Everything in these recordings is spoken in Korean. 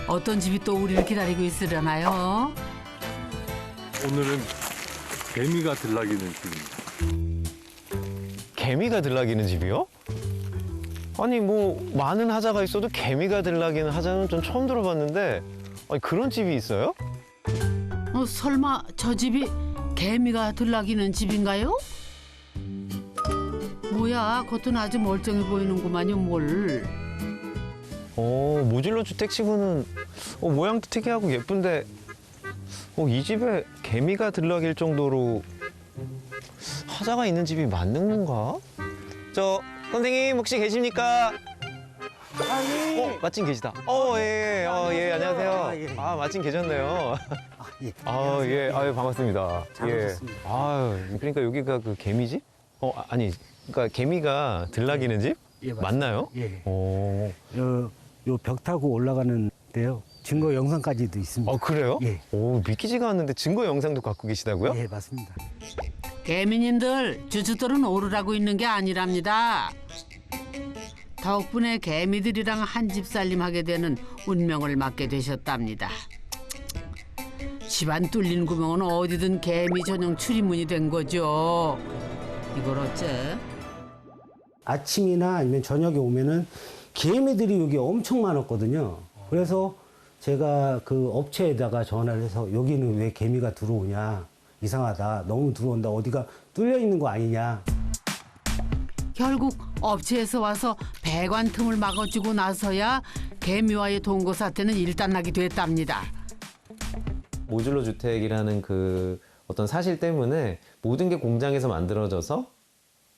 어떤 집이 또 우리를 기다리고 있으려나요? 오늘은 개미가 들락이는 집입니다. 개미가 들락이는 집이요? 아니 뭐 많은 하자가 있어도 개미가 들락이는 하자는 좀 처음 들어봤는데 아니, 그런 집이 있어요? 설마 저 집이 개미가 들락이는 집인가요? 뭐야, 겉은 아주 멀쩡해 보이는구만요, 뭘. 모듈러 주택치고는 모양도 특이하고 예쁜데 이 집에 개미가 들락일 정도로 하자가 있는 집이 맞는 건가? 저 선생님 혹시 계십니까? 예. 마침 계시다. 예, 안녕하세요. 예. 마침 계셨네요. 예. 예, 반갑습니다. 잘 오셨습니다. 그러니까 여기가 그 개미집? 아니, 그러니까 개미가 들락이는 집? 예, 맞습니다. 맞나요? 예. 요 벽 타고 올라가는 데요. 증거 영상까지도 있습니다. 그래요? 예. 믿기지가 않는데 증거 영상도 갖고 계시다고요? 예, 맞습니다. 개미님들, 주주들은 오르라고 있는 게 아니랍니다. 덕분에 개미들이랑 한 집 살림하게 되는 운명을 맞게 되셨답니다. 집안 뚫린 구멍은 어디든 개미 전용 출입문이 된 거죠. 이걸 어째? 아침이나 아니면 저녁에 오면은 개미들이 여기 엄청 많았거든요. 그래서 제가 그 업체에다가 전화를 해서 여기는 왜 개미가 들어오냐. 이상하다. 너무 들어온다. 어디가 뚫려 있는 거 아니냐. 결국 업체에서 와서 배관 틈을 막아주고 나서야 개미와의 동거 사태는 일단락이 됐답니다. 모듈러 주택이라는 그 어떤 사실 때문에 모든 게 공장에서 만들어져서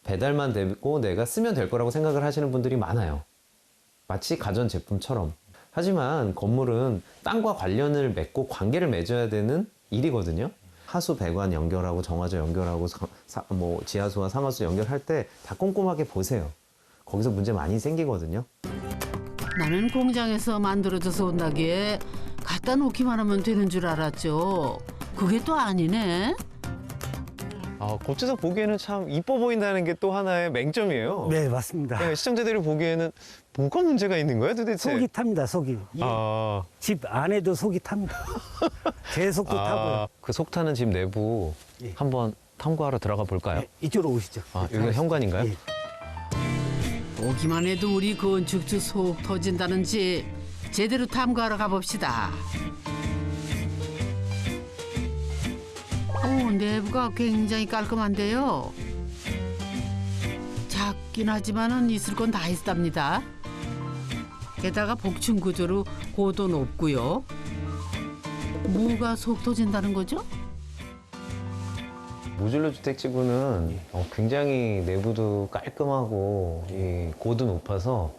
배달만 되고 내가 쓰면 될 거라고 생각을 하시는 분들이 많아요. 마치 가전제품처럼. 하지만 건물은 땅과 관련을 맺고 관계를 맺어야 되는 일이거든요. 하수 배관 연결하고 정화조 연결하고 뭐 지하수와 상하수 연결할 때 다 꼼꼼하게 보세요. 거기서 문제 많이 생기거든요. 나는 공장에서 만들어져서 온다기에 갖다 놓기만 하면 되는 줄 알았죠. 그게 또 아니네. 겉에서 보기에는 참 이뻐 보인다는 게 또 하나의 맹점이에요. 네, 맞습니다. 네, 시청자들이 보기에는 뭐가 문제가 있는 거야 도대체? 속이 탑니다, 속이. 집 안에도 속이 탑니다. 제 속도 타고요. 그 속 타는 집 내부 예. 한번 탐구하러 들어가 볼까요? 네, 이쪽으로 오시죠. 여기가 현관인가요? 예. 보기만 해도 우리 건축주 속 터진다는 집 제대로 탐구하러 가봅시다. 내부가 굉장히 깔끔한데요. 작긴 하지만은 있을 건 다 있답니다. 게다가 복층 구조로 고도 높고요. 뭐가 속 터진다는 거죠? 모듈러 주택지구는 굉장히 내부도 깔끔하고 이 고도 높아서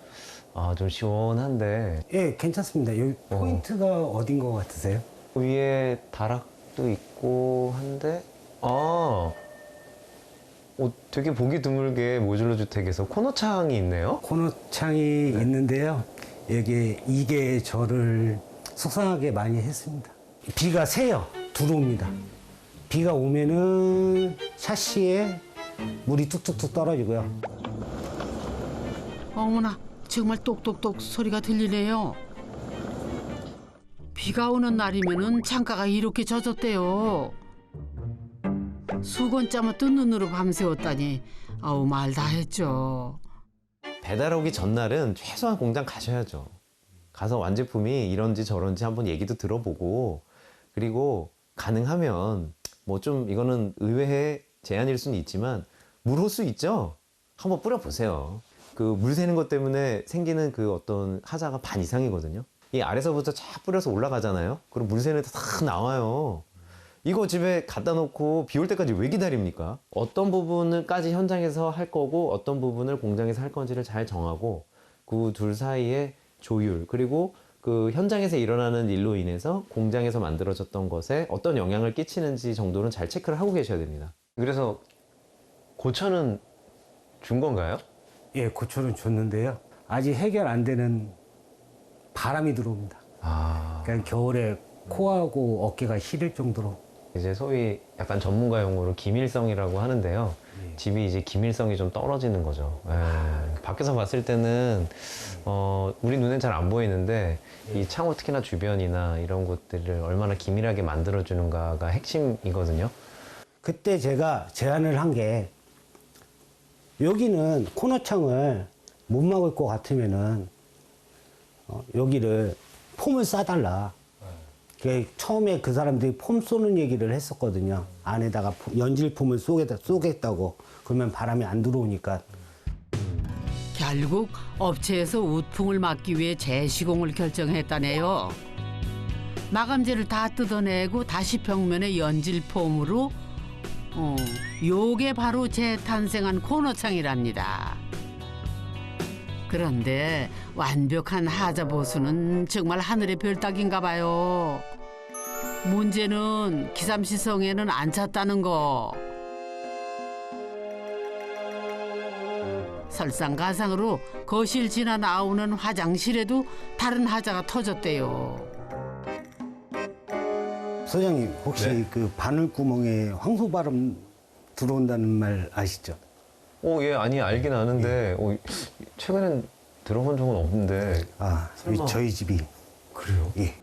좀 시원한데 예, 괜찮습니다. 여기 포인트가 어딘 것 같으세요? 위에 다락도 있고 한데 되게 보기 드물게 모듈러 주택에서 코너 창이 있네요. 코너 창이 있는데요. 이게 저를 속상하게 많이 했습니다. 비가 새요. 들어옵니다. 비가 오면은 샤시에 물이 뚝뚝뚝 떨어지고요. 어머나, 정말 똑똑똑 소리가 들리네요. 비가 오는 날이면은 창가가 이렇게 젖었대요. 수건짜마 뜬 눈으로 밤새웠다니 말 다 했죠. 배달 오기 전날은 최소한 공장 가셔야죠. 가서 완제품이 이런지 저런지 한번 얘기도 들어보고, 그리고 가능하면 뭐 좀 이거는 의외의 제안일 수는 있지만 물 호수 있죠? 한번 뿌려보세요. 그 물 새는 것 때문에 생기는 그 어떤 하자가 반 이상이거든요. 이 아래서부터 쫙 뿌려서 올라가잖아요. 그럼 물 새는 데 다 나와요. 이거 집에 갖다 놓고 비 올 때까지 왜 기다립니까? 어떤 부분을까지 현장에서 할 거고 어떤 부분을 공장에서 할 건지를 잘 정하고 그 둘 사이의 조율, 그리고 그 현장에서 일어나는 일로 인해서 공장에서 만들어졌던 것에 어떤 영향을 끼치는지 정도는 잘 체크를 하고 계셔야 됩니다. 그래서 고쳐는 준 건가요? 예, 고초는 줬는데요. 아직 해결 안 되는 바람이 들어옵니다. 그냥 겨울에 코하고 어깨가 시릴 정도로. 이제 소위 약간 전문가 용어로 기밀성이라고 하는데요. 집이 이제 기밀성이 좀 떨어지는 거죠. 예. 밖에서 봤을 때는 우리 눈엔 잘 안 보이는데 이 창호 특히나 주변이나 이런 곳들을 얼마나 기밀하게 만들어주는가가 핵심이거든요. 그때 제가 제안을 한 게 여기는 코너창을 못 막을 것 같으면은 여기를 폼을 싸달라. 처음에 그 사람들이 폼 쏘는 얘기를 했었거든요. 안에다가 연질폼을 쏘겠다고. 그러면 바람이 안 들어오니까. 결국 업체에서 우풍을 막기 위해 재시공을 결정했다네요. 마감재를 다 뜯어내고 다시 벽면에 연질 폼으로 요게 바로 재탄생한 코너창이랍니다. 그런데 완벽한 하자 보수는 정말 하늘의 별 따기인가 봐요. 문제는 기삼시성에는 안 찼다는 거. 설상가상으로 거실 지나 나오는 화장실에도 다른 하자가 터졌대요. 소장님 혹시 네. 그 바늘구멍에 황소바람 들어온다는 말 아시죠? 예, 아니 알긴 아는데 최근엔 들어본 적은 없는데. 아, 설마. 저희 집이 그래요? 예.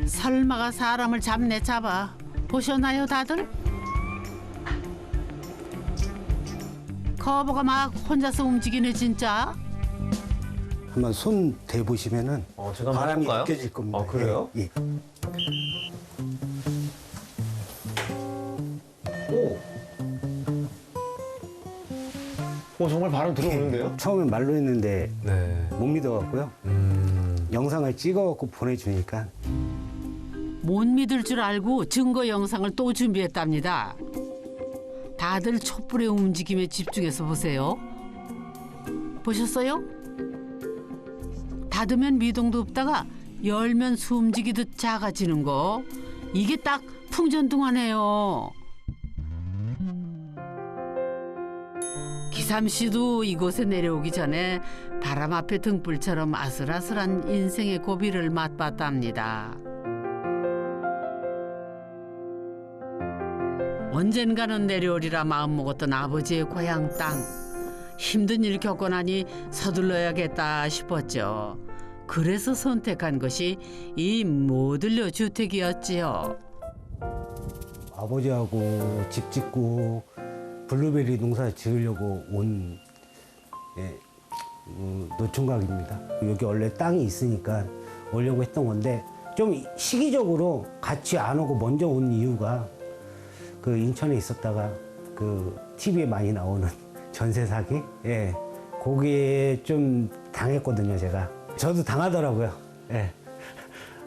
설마가 사람을 잡아 보셨나요 다들? 거버가 막 혼자서 움직이네 진짜. 한번 손 대보시면은 제가 한번 바람이 해볼까요? 느껴질 겁니다. 아, 그래요? 예. 정말 바람 들어오는데요? 처음엔 말로 했는데 네. 못 믿어갖고요. 영상을 찍어갖고 보내주니까 못 믿을 줄 알고 증거 영상을 또 준비했답니다. 다들 촛불의 움직임에 집중해서 보세요. 보셨어요? 닫으면 미동도 없다가 열면 숨지기듯 작아지는 거. 이게 딱 풍전등화네요. 기삼 씨도 이곳에 내려오기 전에 바람 앞에 등불처럼 아슬아슬한 인생의 고비를 맛봤답니다. 언젠가는 내려오리라 마음먹었던 아버지의 고향 땅. 힘든 일 겪고 나니 서둘러야겠다 싶었죠. 그래서 선택한 것이 이 모들려 주택이었지요. 아버지하고 집 짓고 블루베리 농사 지으려고 온 노총각입니다. 여기 원래 땅이 있으니까 오려고 했던 건데 좀 시기적으로 같이 안 오고 먼저 온 이유가 그 인천에 있었다가 그 TV에 많이 나오는 전세 사기? 예. 거기에 좀 당했거든요, 제가. 저도 당하더라고요. 예.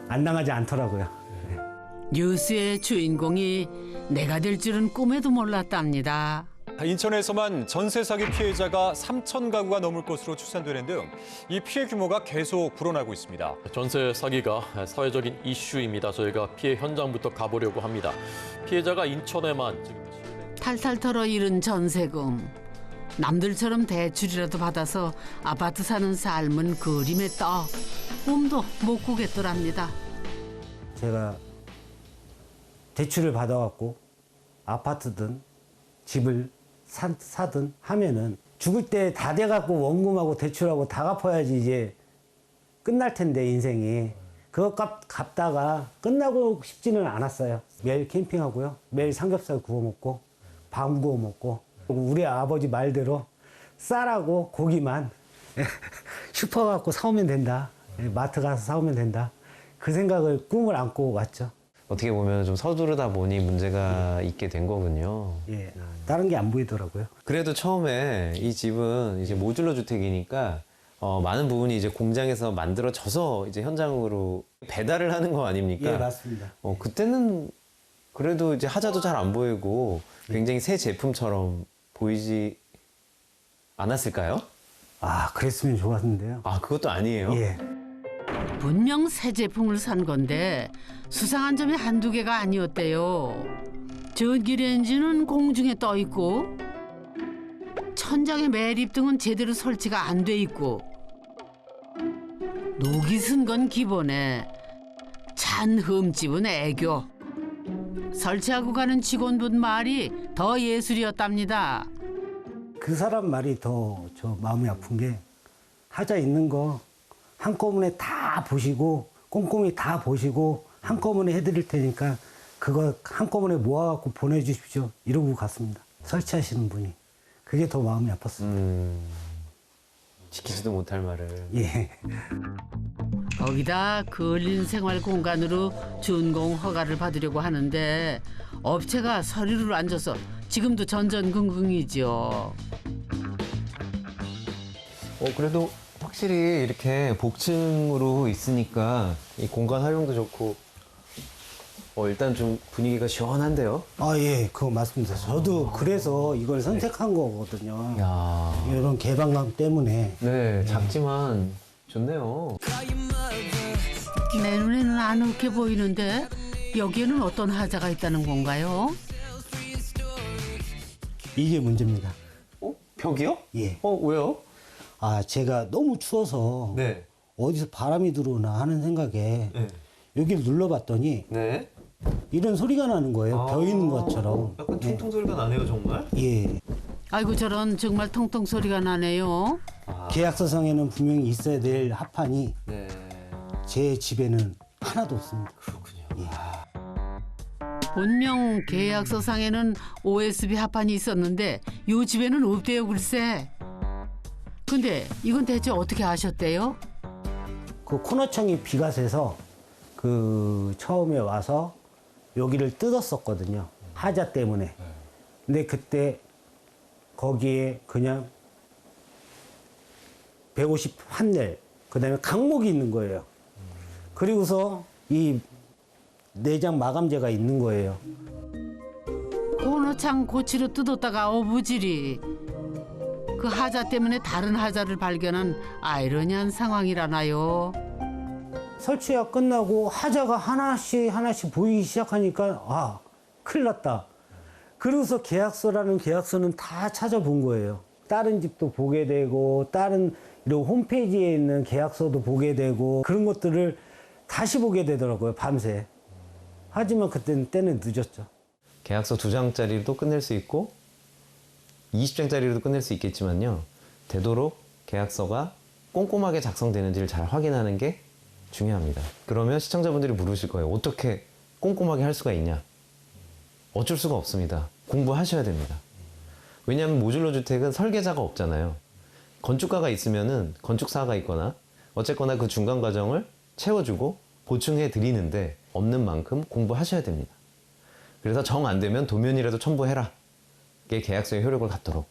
안 당하지 않더라고요. 뉴스의 주인공이 내가 될 줄은 꿈에도 몰랐답니다. 인천에서만 전세 사기 피해자가 3천 가구가 넘을 것으로 추산되는 등 이 피해 규모가 계속 불어나고 있습니다. 전세 사기가 사회적인 이슈입니다. 저희가 피해 현장부터 가보려고 합니다. 피해자가 인천에만 지금 탈탈 털어 잃은 전세금. 남들처럼 대출이라도 받아서 아파트 사는 삶은 그림의 떡. 꿈도 못 꾸겠더랍니다. 제가 대출을 받아갖고 아파트든 집을 사든 하면은 죽을 때 다 돼갖고 원금하고 대출하고 다 갚아야지 이제 끝날 텐데 인생이. 그거 갚다가 끝나고 싶지는 않았어요. 매일 캠핑하고요. 매일 삼겹살 구워 먹고 밤 구워 먹고 우리 아버지 말대로 쌀하고 고기만 슈퍼 가서 사오면 된다. 마트 가서 사오면 된다. 그 생각을 꿈을 안고 왔죠. 어떻게 보면 좀 서두르다 보니 문제가 있게 된 거군요. 예, 다른 게 안 보이더라고요. 그래도 처음에 이 집은 이제 모듈러 주택이니까 많은 부분이 이제 공장에서 만들어져서 이제 현장으로 배달을 하는 거 아닙니까? 예, 맞습니다. 그때는 그래도 이제 하자도 잘 안 보이고 굉장히 새 제품처럼 보이지 않았을까요? 아, 그랬으면 좋았는데요. 아, 그것도 아니에요? 예. 분명 새 제품을 산 건데 수상한 점이 한두 개가 아니었대요. 전기레인지는 공중에 떠 있고 천장의 매립 등은 제대로 설치가 안 돼 있고 녹이 쓴 건 기본에 찬 흠집은 애교. 설치하고 가는 직원분 말이 더 예술이었답니다. 그 사람 말이 더 저 마음이 아픈 게 하자 있는 거 한꺼번에 다 보시고 꼼꼼히 다 보시고 한꺼번에 해드릴 테니까 그거 한꺼번에 모아갖고 보내주십시오. 이러고 갔습니다. 설치하시는 분이. 그게 더 마음이 아팠습니다. 지키지도 못할 말을. 예. 거기다 근린 생활 공간으로 준공 허가를 받으려고 하는데 업체가 서류를 안 줘서 지금도 전전긍긍이죠. 그래도 확실히 이렇게 복층으로 있으니까 이 공간 활용도 좋고 일단 좀 분위기가 시원한데요. 아, 예, 그거 맞습니다. 저도 그래서 이걸 선택한 거거든요. 야, 이런 개방감 때문에. 네, 작지만 좋네요. 내 눈에는 아늑해 보이는데 여기에는 어떤 하자가 있다는 건가요? 이게 문제입니다. 벽이요? 예. 왜요? 아, 제가 너무 추워서 네. 어디서 바람이 들어오나 하는 생각에 네. 여기를 눌러봤더니 네. 이런 소리가 나는 거예요. 벼 있는 것처럼. 약간 퉁퉁 소리가 나네요, 정말. 예. 아이고 저런 정말 통통 소리가 나네요. 계약서상에는 분명히 있어야 될 합판이 네. 제 집에는 하나도 없습니다. 그렇군요. 분명 계약서상에는 OSB 합판이 있었는데 요 집에는 없대요 글쎄. 근데 이건 대체 어떻게 아셨대요? 그 코너청이 비가 새서 그 처음에 와서 여기를 뜯었었거든요. 하자 때문에. 근데 그때 거기에 그냥 150 판넬, 그 다음에 강목이 있는 거예요. 그리고서 이 내장 마감재가 있는 거예요. 코너창 고치로 뜯었다가 어부질이. 그 하자 때문에 다른 하자를 발견한 아이러니한 상황이라나요. 설치가 끝나고 하자가 하나씩 보이기 시작하니까 아, 큰일 났다. 그러고서 계약서라는 계약서는 다 찾아본 거예요. 다른 집도 보게 되고 다른 이런 홈페이지에 있는 계약서도 보게 되고 그런 것들을 다시 보게 되더라고요, 밤새. 하지만 때는 늦었죠. 계약서 2장짜리도 끝낼 수 있고 20장짜리로도 끝낼 수 있겠지만요. 되도록 계약서가 꼼꼼하게 작성되는지를 잘 확인하는 게 중요합니다. 그러면 시청자분들이 물으실 거예요. 어떻게 꼼꼼하게 할 수가 있냐? 어쩔 수가 없습니다. 공부하셔야 됩니다. 왜냐하면 모듈러 주택은 설계자가 없잖아요. 건축가가 있으면은 건축사가 있거나 어쨌거나 그 중간 과정을 채워주고 보충해 드리는데 없는 만큼 공부하셔야 됩니다. 그래서 정 안 되면 도면이라도 첨부해라. 이게 계약서의 효력을 갖도록.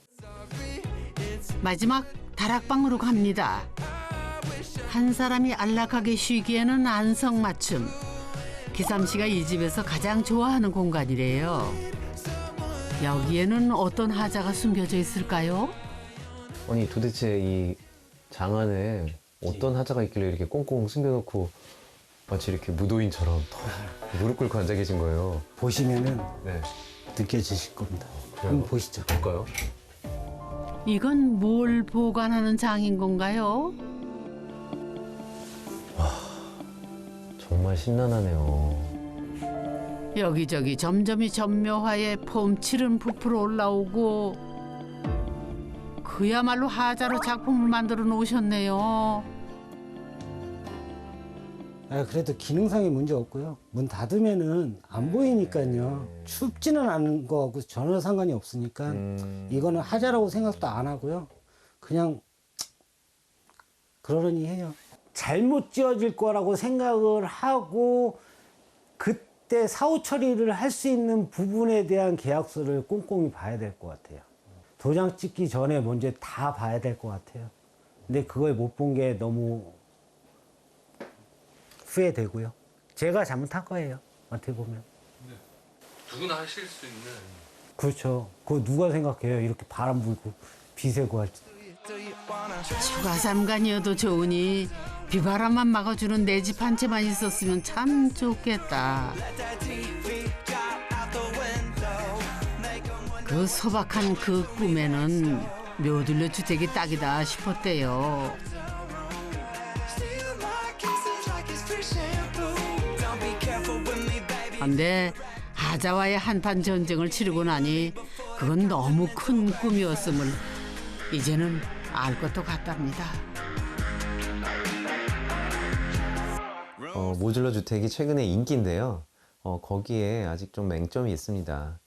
마지막 다락방으로 갑니다. 한 사람이 안락하게 쉬기에는 안성맞춤. 기삼 씨가 이 집에서 가장 좋아하는 공간이래요. 여기에는 어떤 하자가 숨겨져 있을까요? 아니 도대체 이 장 안에 어떤 하자가 있길래 이렇게 꽁꽁 숨겨놓고 마치 이렇게 무도인처럼 무릎 꿇고 앉아 계신 거예요. 보시면은 네. 느껴지실 겁니다. 그래요? 한번 보시죠. 볼까요? 이건 뭘 보관하는 장인 건가요? 정말 심란하네요. 여기저기 점점이 점묘하에 폼칠은 부풀어 올라오고 그야말로 하자로 작품을 만들어 놓으셨네요. 아, 그래도 기능상의 문제 없고요. 문 닫으면은 안 보이니까요. 춥지는 않은 거하고 전혀 상관이 없으니까 이거는 하자라고 생각도 안 하고요. 그냥 그러려니 해요. 잘못 지어질 거라고 생각을 하고 그때 사후 처리를 할 수 있는 부분에 대한 계약서를 꼼꼼히 봐야 될 것 같아요. 도장 찍기 전에 먼저 다 봐야 될 것 같아요. 근데 그걸 못 본 게 너무 후회되고요. 제가 잘못한 거예요. 어떻게 보면. 누구나 하실 수 있는. 그렇죠. 그거 누가 생각해요. 이렇게 바람 불고 비 새고 할 때. 추가 삼간이어도 좋으니 비바람만 막아주는 내 집 한 채만 있었으면 참 좋겠다. 그 소박한 그 꿈에는 묘들레 주택이 딱이다 싶었대요. 근데 하자와의 한판 전쟁을 치르고 나니 그건 너무 큰 꿈이었음을 이제는 알 것도 같답니다. 모듈러 주택이 최근에 인기인데요. 거기에 아직 좀 맹점이 있습니다.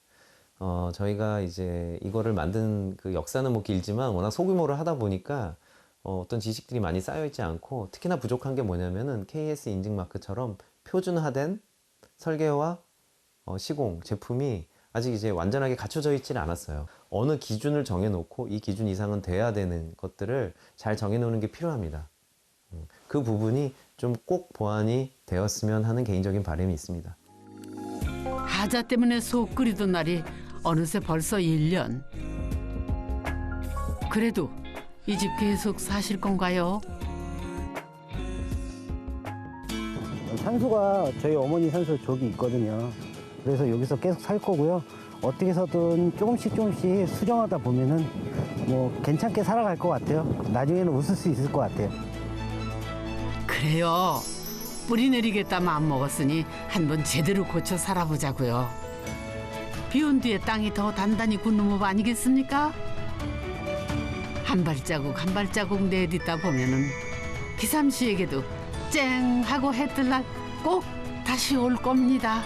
저희가 이제 이거를 만든 그 역사는 뭐 길지만 워낙 소규모로 하다 보니까 어떤 지식들이 많이 쌓여 있지 않고, 특히나 부족한 게 뭐냐면은 KS 인증 마크처럼 표준화된 설계와 시공 제품이 아직 이제 완전하게 갖춰져 있지는 않았어요. 어느 기준을 정해놓고 이 기준 이상은 돼야 되는 것들을 잘 정해놓는 게 필요합니다. 그 부분이 좀 꼭 보완이 되었으면 하는 개인적인 바람이 있습니다. 하자 때문에 속 끓이던 날이 어느새 벌써 1년. 그래도 이 집 계속 사실 건가요? 산소가 저희 어머니 산소 저기 있거든요. 그래서 여기서 계속 살 거고요. 어떻게 해서든 조금씩 수정하다 보면은 뭐 괜찮게 살아갈 것 같아요. 나중에는 웃을 수 있을 것 같아요. 그래요. 뿌리 내리겠다 마음 먹었으니 한번 제대로 고쳐 살아보자고요. 비온 뒤에 땅이 더 단단히 굳는 법 아니겠습니까? 한 발자국 한 발자국 내딛다 보면은 기삼 씨에게도 쨍 하고 해 뜰 날 꼭 다시 올 겁니다.